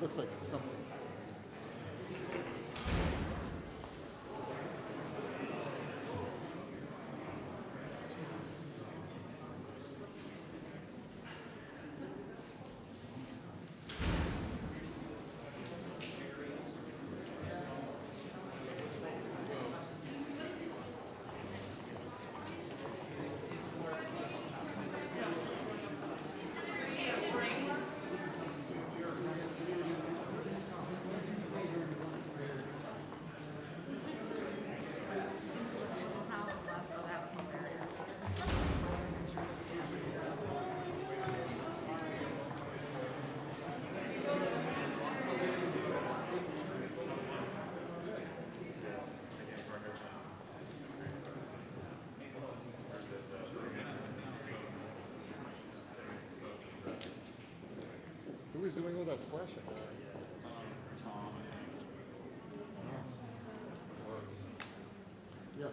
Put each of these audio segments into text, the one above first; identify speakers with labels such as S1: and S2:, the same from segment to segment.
S1: looks like something. Who is doing all that flashing?
S2: Tom.
S1: Yes.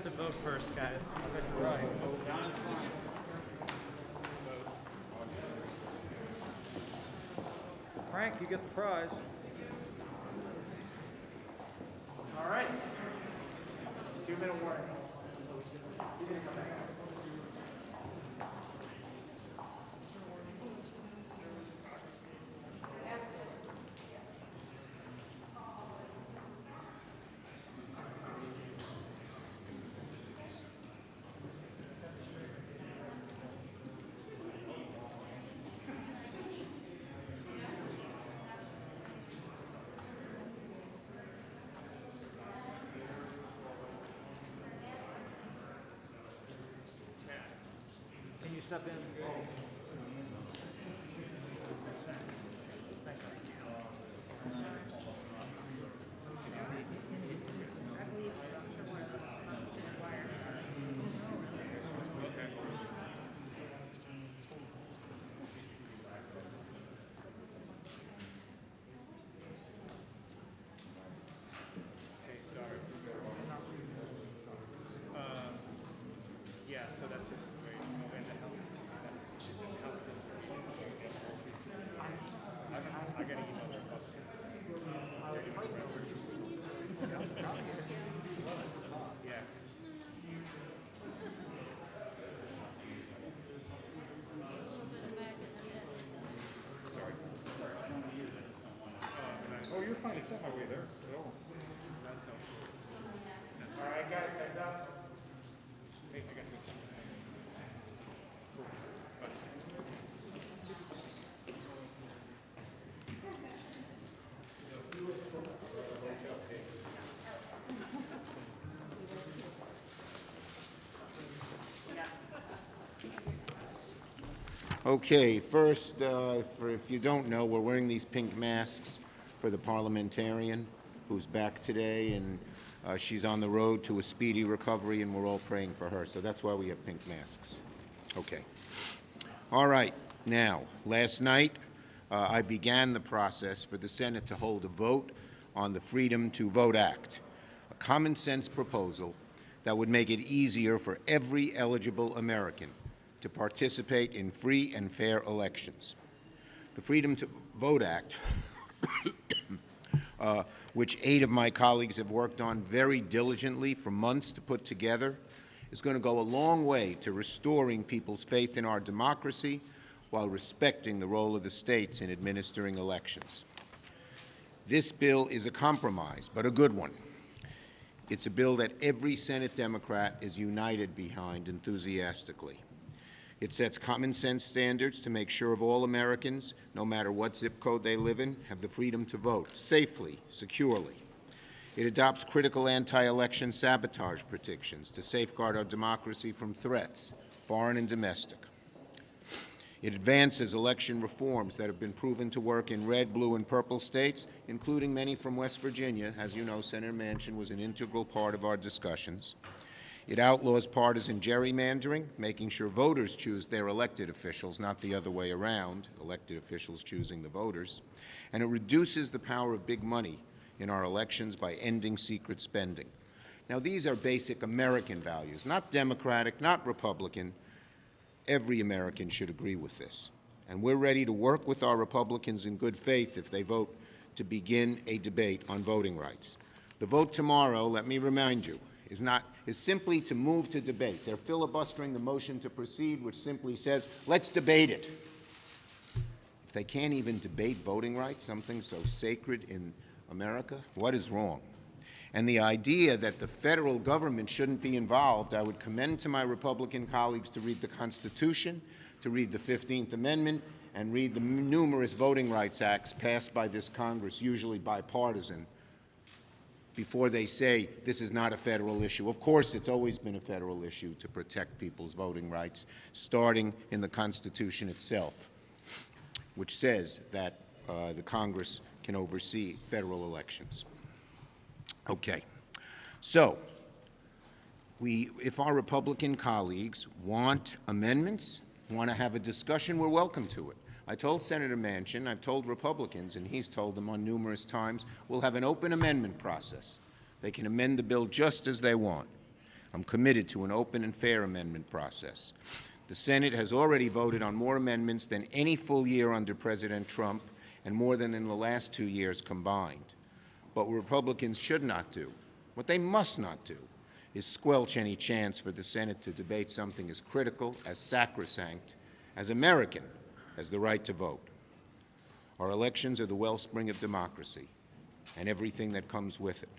S3: to vote first, guys.
S1: That's right.
S3: Frank, you get the prize.
S4: All right. 2-minute warning. He's gonna come back.
S3: Can you step in?
S4: Okay, sorry. Yeah, so that's just wait. Oh, and the health. I gotta email their Yeah. Sorry.
S1: Oh, you're fine. It's on my way there. So.
S4: That's helpful. All right, guys, heads up. Hey, I got you.
S5: Okay, first, if you don't know, we're wearing these pink masks for the parliamentarian who's back today, and she's on the road to a speedy recovery, and we're all praying for her. So that's why we have pink masks. Okay. All right. Now, last night, I began the process for the Senate to hold a vote on the Freedom to Vote Act, a common-sense proposal that would make it easier for every eligible American to participate in free and fair elections. The Freedom to Vote Act, which 8 of my colleagues have worked on very diligently for months to put together, is going to go a long way to restoring people's faith in our democracy while respecting the role of the states in administering elections. This bill is a compromise, but a good one. It's a bill that every Senate Democrat is united behind enthusiastically. It sets common sense standards to make sure all Americans, no matter what zip code they live in, have the freedom to vote safely, securely. It adopts critical anti-election sabotage protections to safeguard our democracy from threats, foreign and domestic. It advances election reforms that have been proven to work in red, blue, and purple states, including many from West Virginia. As you know, Senator Manchin was an integral part of our discussions. It outlaws partisan gerrymandering, making sure voters choose their elected officials, not the other way around, elected officials choosing the voters. And it reduces the power of big money in our elections by ending secret spending. Now, these are basic American values, not Democratic, not Republican. Every American should agree with this. And we're ready to work with our Republicans in good faith if they vote to begin a debate on voting rights. The vote tomorrow, let me remind you, is simply to move to debate. They're filibustering the motion to proceed, which simply says, let's debate it. If they can't even debate voting rights, something so sacred in America, what is wrong? And the idea that the federal government shouldn't be involved, I would commend to my Republican colleagues to read the Constitution, to read the 15th Amendment, and read the numerous voting rights acts passed by this Congress, usually bipartisan, before they say this is not a federal issue. Of course, it's always been a federal issue to protect people's voting rights, starting in the Constitution itself, which says that the Congress can oversee federal elections. Okay, so if our Republican colleagues want amendments, want to have a discussion, we're welcome to it. I told Senator Manchin, I've told Republicans, and he's told them on numerous times, we'll have an open amendment process. They can amend the bill just as they want. I'm committed to an open and fair amendment process. The Senate has already voted on more amendments than any full year under President Trump and more than in the last 2 years combined. But what Republicans should not do, what they must not do, is squelch any chance for the Senate to debate something as critical, as sacrosanct, as American as the right to vote. Our elections are the wellspring of democracy and everything that comes with it.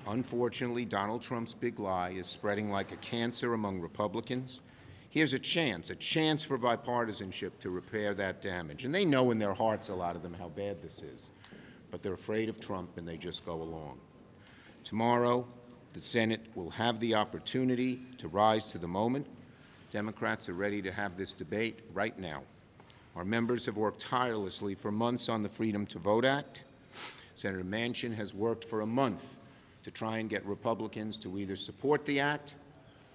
S5: Unfortunately, Donald Trump's big lie is spreading like a cancer among Republicans. Here's a chance for bipartisanship to repair that damage. And they know in their hearts, a lot of them, how bad this is. But they're afraid of Trump, and they just go along. Tomorrow, the Senate will have the opportunity to rise to the moment. Democrats are ready to have this debate right now. Our members have worked tirelessly for months on the Freedom to Vote Act. Senator Manchin has worked for a month to try and get Republicans to either support the act,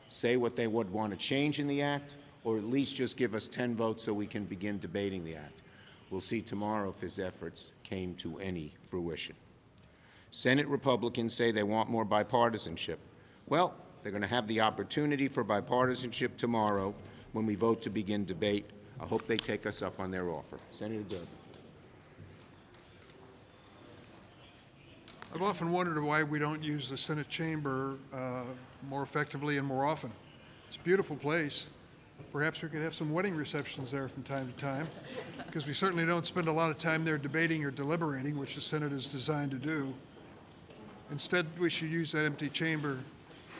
S5: say what they would want to change in the act, or at least just give us 10 votes so we can begin debating the act. We'll see tomorrow if his efforts came to any fruition. Senate Republicans say they want more bipartisanship. Well, they're going to have the opportunity for bipartisanship tomorrow when we vote to begin debate. I hope they take us up on their offer. Senator Durbin.
S6: I've often wondered why we don't use the Senate chamber more effectively and more often. It's a beautiful place. Perhaps we could have some wedding receptions there from time to time, because we certainly don't spend a lot of time there debating or deliberating, which the Senate is designed to do. Instead, we should use that empty chamber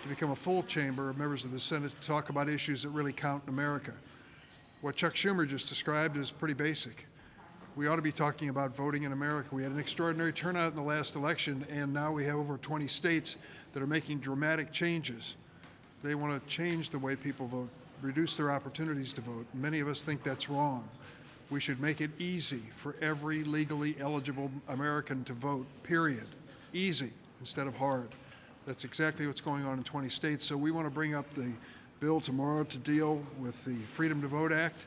S6: to become a full chamber of members of the Senate to talk about issues that really count in America. What Chuck Schumer just described is pretty basic. We ought to be talking about voting in America. We had an extraordinary turnout in the last election, and now we have over 20 states that are making dramatic changes. They want to change the way people vote, reduce their opportunities to vote. Many of us think that's wrong. We should make it easy for every legally eligible American to vote, period. Easy instead of hard. That's exactly what's going on in 20 states. So we want to bring up the bill tomorrow to deal with the Freedom to Vote Act.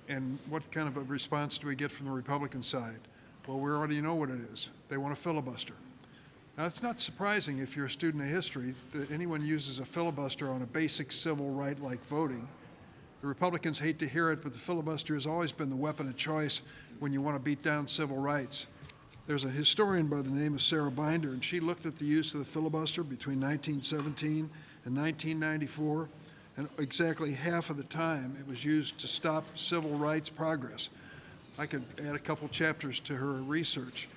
S6: And what kind of a response do we get from the Republican side? Well, we already know what it is. They want a filibuster. Now, it's not surprising if you're a student of history that anyone uses a filibuster on a basic civil right like voting. The Republicans hate to hear it, but the filibuster has always been the weapon of choice when you want to beat down civil rights. There's a historian by the name of Sarah Binder, and she looked at the use of the filibuster between 1917 and 1994, and exactly half of the time it was used to stop civil rights progress. I could add a couple chapters to her research.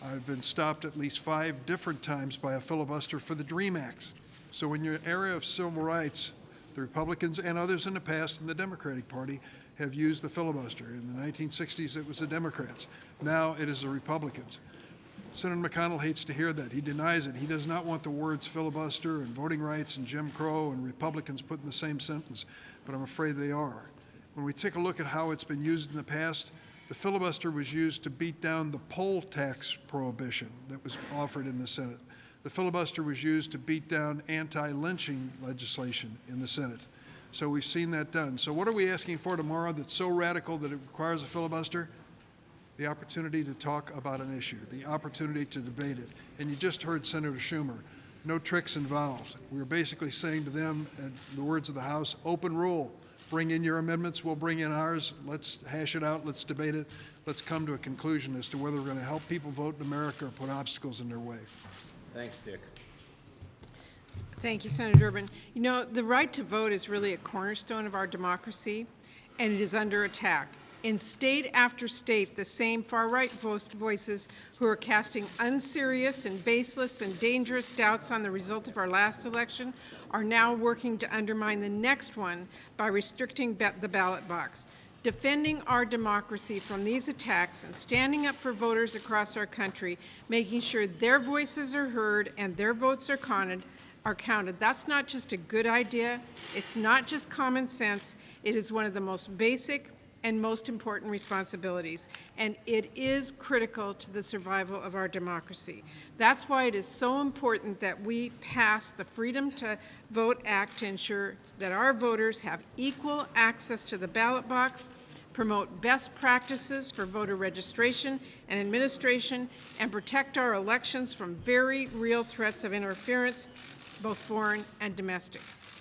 S6: I've been stopped at least 5 different times by a filibuster for the DREAM Act. So in your area of civil rights, the Republicans and others in the past in the Democratic Party have used the filibuster. In the 1960s, it was the Democrats. Now it is the Republicans. Senator McConnell hates to hear that. He denies it. He does not want the words filibuster and voting rights and Jim Crow and Republicans put in the same sentence, but I'm afraid they are. When we take a look at how it's been used in the past, the filibuster was used to beat down the poll tax prohibition that was offered in the Senate. The filibuster was used to beat down anti-lynching legislation in the Senate. So we've seen that done. So what are we asking for tomorrow that's so radical that it requires a filibuster? The opportunity to talk about an issue, the opportunity to debate it. And you just heard Senator Schumer, no tricks involved. We're basically saying to them, in the words of the House, open rule. Bring in your amendments, we'll bring in ours. Let's hash it out, let's debate it. Let's come to a conclusion as to whether we're going to help people vote in America or put obstacles in their way.
S5: Thanks, Dick.
S7: Thank you, Senator Durbin. You know, the right to vote is really a cornerstone of our democracy, and it is under attack. In state after state, the same far-right voices who are casting unserious and baseless and dangerous doubts on the result of our last election are now working to undermine the next one by restricting the ballot box. Defending our democracy from these attacks and standing up for voters across our country, making sure their voices are heard and their votes are counted. That's not just a good idea. It's not just common sense. It is one of the most basic and most important responsibilities, and it is critical to the survival of our democracy. That's why it is so important that we pass the Freedom to Vote Act to ensure that our voters have equal access to the ballot box, promote best practices for voter registration and administration, and protect our elections from very real threats of interference. both foreign and domestic.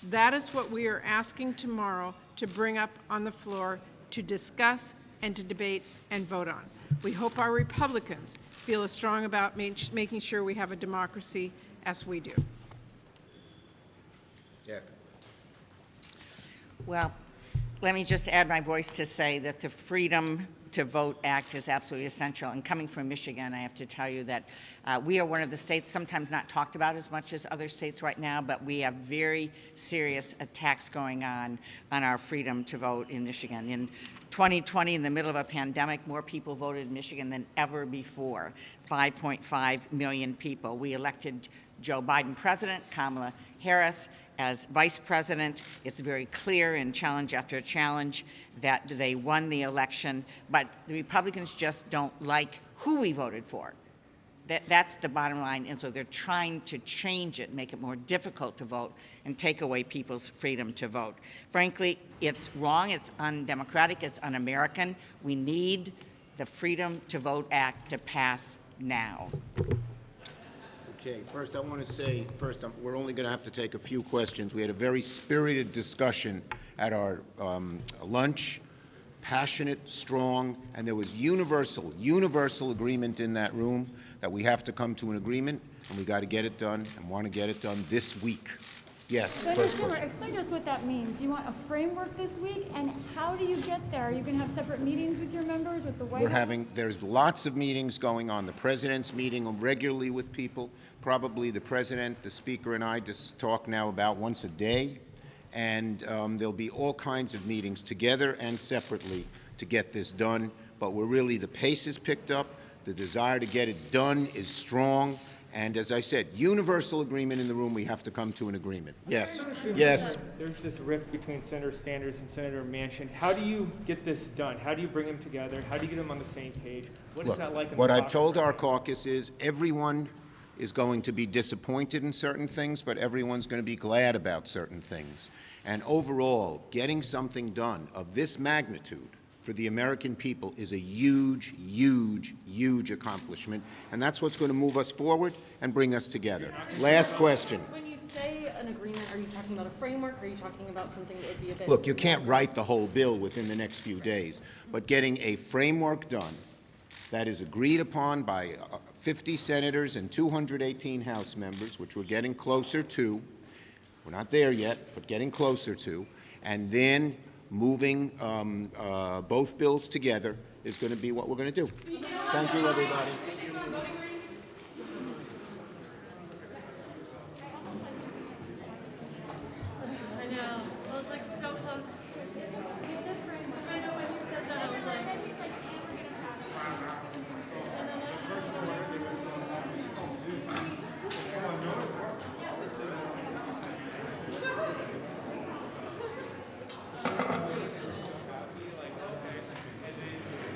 S7: That is what we are asking tomorrow to bring up on the floor to discuss and to debate and vote on. We hope our Republicans feel as strong about making sure we have a democracy as we do.
S5: Yeah.
S8: Well, let me just add my voice to say that the Freedom to Vote Act is absolutely essential. And coming from Michigan, I have to tell you that we are one of the states sometimes not talked about as much as other states right now, but we have very serious attacks going on our freedom to vote in Michigan. In 2020, in the middle of a pandemic, more people voted in Michigan than ever before, 5.5 million people. We elected Joe Biden president, Kamala Harris as vice president. It's very clear in challenge after challenge that they won the election, but the Republicans just don't like who we voted for. That's the bottom line, and so they're trying to change it, make it more difficult to vote, and take away people's freedom to vote. Frankly, it's wrong, it's undemocratic, it's un-American. We need the Freedom to Vote Act to pass now.
S5: Okay, first I want to say, we're only going to have to take a few questions. We had a very spirited discussion at our lunch, passionate, strong, and there was universal agreement in that room that we have to come to an agreement, and we got to get it done, and want to get it done this week. Yes,
S9: Senator
S5: first
S9: Schumer,
S5: question.
S9: explain to us what that means. Do you want a framework this week, and how do you get there? Are you going to have separate meetings with your members, with the White House?
S5: There's lots of meetings going on. The president's meeting regularly with people. Probably the president, the speaker, and I just talk now about once a day. And there'll be all kinds of meetings together and separately to get this done. But the pace is picked up. The desire to get it done is strong. And as I said, universal agreement in the room. We have to come to an agreement. Yes. Yes.
S4: There's this rift between Senator Sanders and Senator Manchin. How do you get this done? How do you bring them together? How do you get them on the same page? What is that like in the
S5: what I've
S4: caucus?
S5: told our caucus is everyone is going to be disappointed in certain things, but everyone's going to be glad about certain things. And overall, getting something done of this magnitude for the American people is a huge, huge, huge accomplishment, and that's what's going to move us forward and bring us together. Last question.
S10: When you say an agreement, are you talking about a framework, or are you talking about something that would be a bit...
S5: Look, you can't write the whole bill within the next few days, but getting a framework done that is agreed upon by 50 senators and 218 House members, which we're getting closer to. We're not there yet, but getting closer to. And then moving both bills together is going to be what we're going to do. Thank you, everybody.